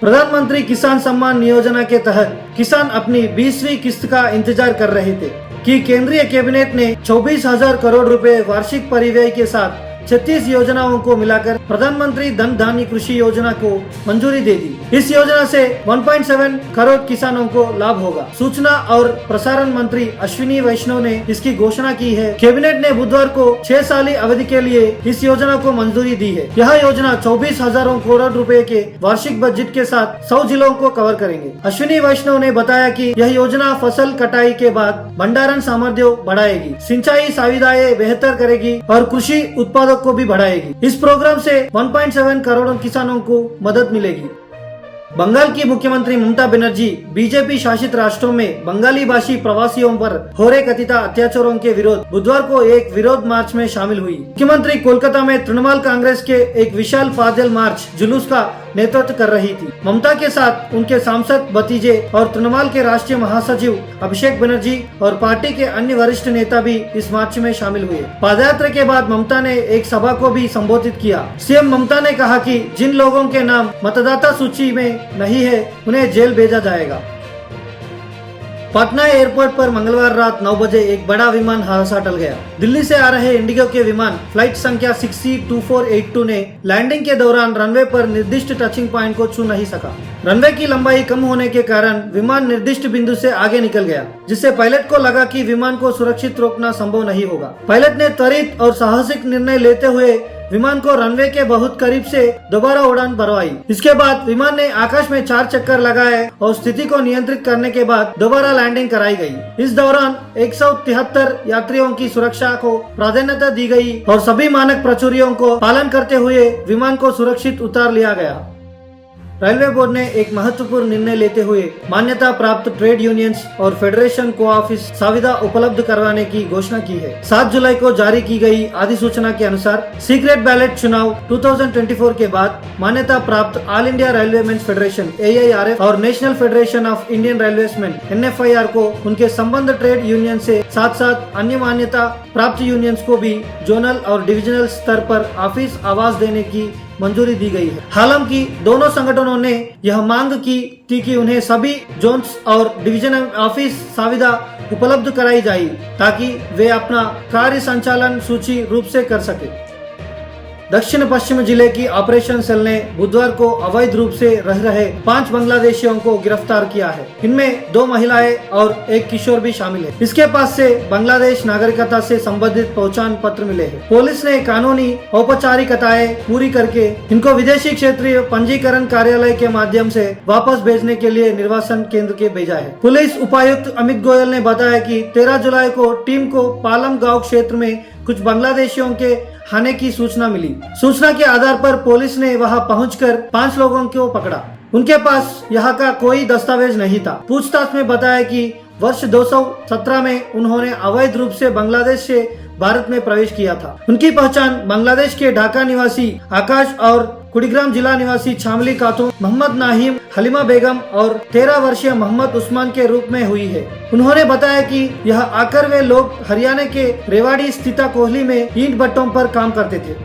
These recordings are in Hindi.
प्रधानमंत्री किसान सम्मान योजना के तहत किसान अपनी 20वीं किस्त का इंतजार कर रहे थे कि केंद्रीय कैबिनेट ने 24,000 करोड़ रुपए वार्षिक परिव्यय के साथ 36 योजनाओं को मिलाकर प्रधानमंत्री धन धान्य कृषि योजना को मंजूरी दे दी। इस योजना से 1.7 करोड़ किसानों को लाभ होगा। सूचना और प्रसारण मंत्री अश्विनी वैष्णव ने इसकी घोषणा की है। कैबिनेट ने बुधवार को 6 साली अवधि के लिए इस योजना को मंजूरी दी है। यह योजना 24,000 करोड़ रुपए के वार्षिक बजट के साथ 100 जिलों को कवर करेंगे। अश्विनी वैष्णव ने बताया कि यह योजना फसल कटाई के बाद भंडारण सामर्थ्य बढ़ाएगी, सिंचाई सुविधाएं बेहतर करेगी और कृषि उत्पादों को भी बढ़ाएगी। इस प्रोग्राम से 1.7 करोड़ किसानों को मदद मिलेगी। बंगाल की मुख्यमंत्री ममता बनर्जी बीजेपी शासित राष्ट्रों में बंगाली भाषी प्रवासियों पर हो रहे कथित अत्याचारों के विरोध बुधवार को एक विरोध मार्च में शामिल हुई। मुख्यमंत्री कोलकाता में तृणमूल कांग्रेस के एक विशाल पैदल मार्च जुलूस का नेतृत्व कर रही थी। ममता के साथ उनके सांसद भतीजे और तृणमूल के राष्ट्रीय महासचिव अभिषेक बनर्जी और पार्टी के अन्य वरिष्ठ नेता भी इस मार्च में शामिल हुए। पदयात्रा के बाद ममता ने एक सभा को भी संबोधित किया। सीएम ममता ने कहा कि जिन लोगों के नाम मतदाता सूची में नहीं है उन्हें जेल भेजा जाएगा। पटना एयरपोर्ट पर मंगलवार रात 9 बजे एक बड़ा विमान हादसा टल गया। दिल्ली से आ रहे इंडिगो के विमान फ्लाइट संख्या 6C2482 ने लैंडिंग के दौरान रनवे पर निर्दिष्ट टचिंग पॉइंट को छू नहीं सका। रनवे की लंबाई कम होने के कारण विमान निर्दिष्ट बिंदु से आगे निकल गया, जिससे पायलट को लगा कि विमान को सुरक्षित रोकना संभव नहीं होगा। पायलट ने त्वरित और साहसिक निर्णय लेते हुए विमान को रनवे के बहुत करीब से दोबारा उड़ान भरवाई। इसके बाद विमान ने आकाश में 4 चक्कर लगाए और स्थिति को नियंत्रित करने के बाद दोबारा लैंडिंग कराई गई। इस दौरान 173 यात्रियों की सुरक्षा को प्राधान्यता दी गई और सभी मानक प्रक्रियाओं को पालन करते हुए विमान को सुरक्षित उतार लिया गया। रेलवे बोर्ड ने एक महत्वपूर्ण निर्णय लेते हुए मान्यता प्राप्त ट्रेड यूनियंस और फेडरेशन को ऑफिस सुविधा उपलब्ध करवाने की घोषणा की है। 7 जुलाई को जारी की गई अधिसूचना के अनुसार सीक्रेट बैलेट चुनाव 2024 के बाद मान्यता प्राप्त All India Railwaymen's Federation AIRF और National Federation of Indian Railwaymen NFIR को उनके संबंध ट्रेड यूनियन से साथ साथ अन्य मान्यता प्राप्त यूनियंस को भी जोनल और डिविजनल स्तर पर ऑफिस आवाज देने की मंजूरी दी गई है। हालांकि दोनों संगठनों ने यह मांग की थी कि उन्हें सभी जोन्स और डिविजनल ऑफिस सुविधा उपलब्ध कराई जाए ताकि वे अपना कार्य संचालन सूची रूप से कर सके। दक्षिण पश्चिम जिले की ऑपरेशन सेल ने बुधवार को अवैध रूप से रह रहे 5 बांग्लादेशियों को गिरफ्तार किया है। इनमें 2 महिलाएं और 1 किशोर भी शामिल है। इसके पास से बांग्लादेश नागरिकता से संबंधित पहचान पत्र मिले हैं। पुलिस ने कानूनी औपचारिकताएं पूरी करके इनको विदेशी क्षेत्रीय पंजीकरण कार्यालय के माध्यम से वापस भेजने के लिए निर्वासन केंद्र के भेजा है। पुलिस उपायुक्त अमित गोयल ने बताया कि 13 जुलाई को टीम को पालम गांव क्षेत्र में कुछ बांग्लादेशियों के आने की सूचना मिली। सूचना के आधार पर पुलिस ने वहां पहुंचकर 5 लोगों को पकड़ा। उनके पास यहाँ का कोई दस्तावेज नहीं था। पूछताछ में बताया कि वर्ष 2017 में उन्होंने अवैध रूप से बांग्लादेश से भारत में प्रवेश किया था। उनकी पहचान बांग्लादेश के ढाका निवासी आकाश और कुड़ीग्राम जिला निवासी छामली खातून, मोहम्मद नाहिम, हलीमा बेगम और 13 वर्षीय मोहम्मद उस्मान के रूप में हुई है। उन्होंने बताया कि यह आकर वे लोग हरियाणा के रेवाड़ी स्थित कोहली में ईंट भट्टों पर काम करते थे।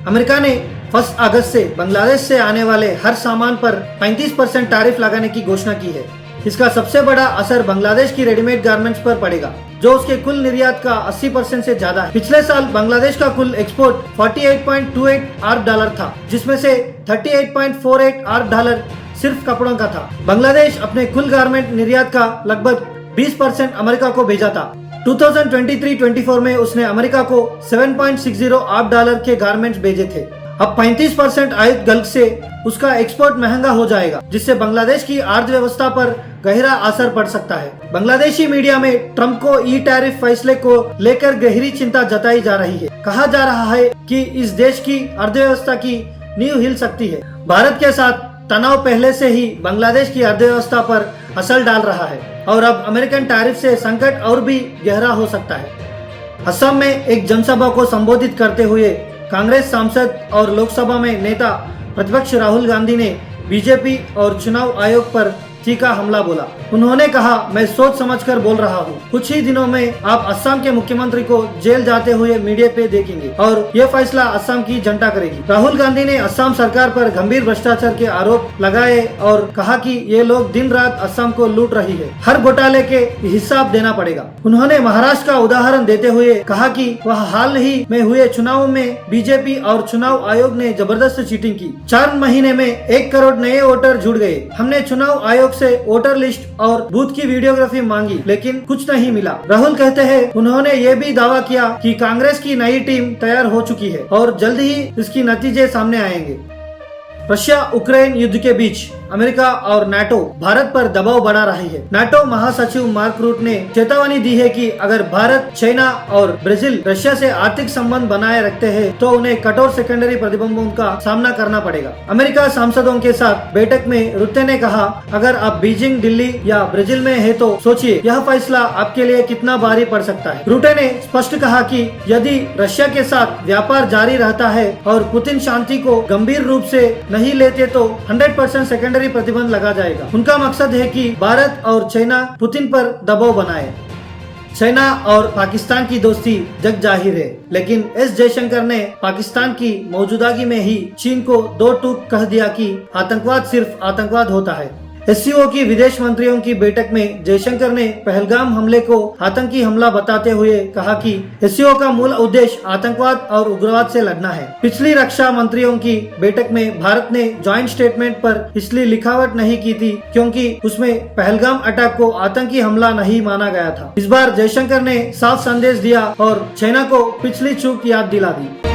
अमेरिका ने 1 अगस्त से बांग्लादेश से आने वाले हर सामान पर 35% टैरिफ लगाने की घोषणा की है। इसका सबसे बड़ा असर बांग्लादेश की रेडीमेड गारमेंट्स पर पड़ेगा, जो उसके कुल निर्यात का 80% से ज्यादा है। पिछले साल बांग्लादेश का कुल एक्सपोर्ट $48.28 अरब था, जिसमें से $38.48 अरब सिर्फ कपड़ों का था। बांग्लादेश अपने कुल गारमेंट निर्यात का लगभग 20% अमेरिका को भेजा था। 2023-24 में उसने अमेरिका को $7.60 अरब के गारमेंट्स भेजे थे। अब 35% आयात शुल्क से उसका एक्सपोर्ट महंगा हो जाएगा, जिससे बांग्लादेश की अर्थव्यवस्था पर गहरा असर पड़ सकता है। बांग्लादेशी मीडिया में ट्रंप को ई टैरिफ फैसले को लेकर गहरी चिंता जताई जा रही है। कहा जा रहा है कि इस देश की अर्थव्यवस्था की नींव हिल सकती है। भारत के साथ तनाव पहले से ही बांग्लादेश की अर्थव्यवस्था पर असर डाल रहा है और अब अमेरिकन टैरिफ से संकट और भी गहरा हो सकता है। असम में एक जनसभा को संबोधित करते हुए कांग्रेस सांसद और लोकसभा में नेता प्रतिपक्ष राहुल गांधी ने बीजेपी और चुनाव आयोग पर तीखा हमला बोला। उन्होंने कहा, मैं सोच समझकर बोल रहा हूँ, कुछ ही दिनों में आप असम के मुख्यमंत्री को जेल जाते हुए मीडिया पे देखेंगे और ये फैसला असम की जनता करेगी। राहुल गांधी ने असम सरकार पर गंभीर भ्रष्टाचार के आरोप लगाए और कहा कि ये लोग दिन रात असम को लूट रही है, हर घोटाले के हिसाब देना पड़ेगा। उन्होंने महाराष्ट्र का उदाहरण देते हुए कहा कि वह हाल ही में हुए चुनाव में बीजेपी और चुनाव आयोग ने जबरदस्त चीटिंग की। 4 महीने में 1 करोड़ नए वोटर जुड़ गए। हमने चुनाव आयोग से वोटर लिस्ट और बूथ की वीडियोग्राफी मांगी, लेकिन कुछ नहीं मिला। राहुल कहते हैं, उन्होंने ये भी दावा किया कि कांग्रेस की नई टीम तैयार हो चुकी है और जल्द ही इसकी नतीजे सामने आएंगे। रशिया उक्रेन युद्ध के बीच अमेरिका और नाटो भारत पर दबाव बढ़ा रही है। नाटो महासचिव मार्क रूट ने चेतावनी दी है कि अगर भारत, चाइना और ब्राजील रशिया से आर्थिक संबंध बनाए रखते हैं तो उन्हें कठोर सेकेंडरी प्रतिबंधों का सामना करना पड़ेगा। अमेरिका सांसदों के साथ बैठक में रुtte ने कहा, अगर आप बीजिंग, दिल्ली या ब्राजील में है तो सोचिए यह फैसला आपके लिए कितना भारी पड़ सकता है। रुtte ने स्पष्ट कहा कि यदि रशिया के साथ व्यापार जारी रहता है और पुतिन शांति को गंभीर रूप से नहीं लेते तो 100% सेकेंडरी प्रतिबंध लगा जाएगा। उनका मकसद है कि भारत और चाइना पुतिन पर दबाव बनाए। चाइना और पाकिस्तान की दोस्ती जग जाहिर है, लेकिन एस जयशंकर ने पाकिस्तान की मौजूदगी में ही चीन को 2 टूक कह दिया कि आतंकवाद सिर्फ आतंकवाद होता है। एससीओ की विदेश मंत्रियों की बैठक में जयशंकर ने पहलगाम हमले को आतंकी हमला बताते हुए कहा कि एससीओ का मूल उद्देश्य आतंकवाद और उग्रवाद से लड़ना है। पिछली रक्षा मंत्रियों की बैठक में भारत ने ज्वाइंट स्टेटमेंट पर इसलिए लिखावट नहीं की थी क्योंकि उसमें पहलगाम अटैक को आतंकी हमला नहीं माना गया था। इस बार जयशंकर ने साफ संदेश दिया और चाइना को पिछली चूक याद दिला दी।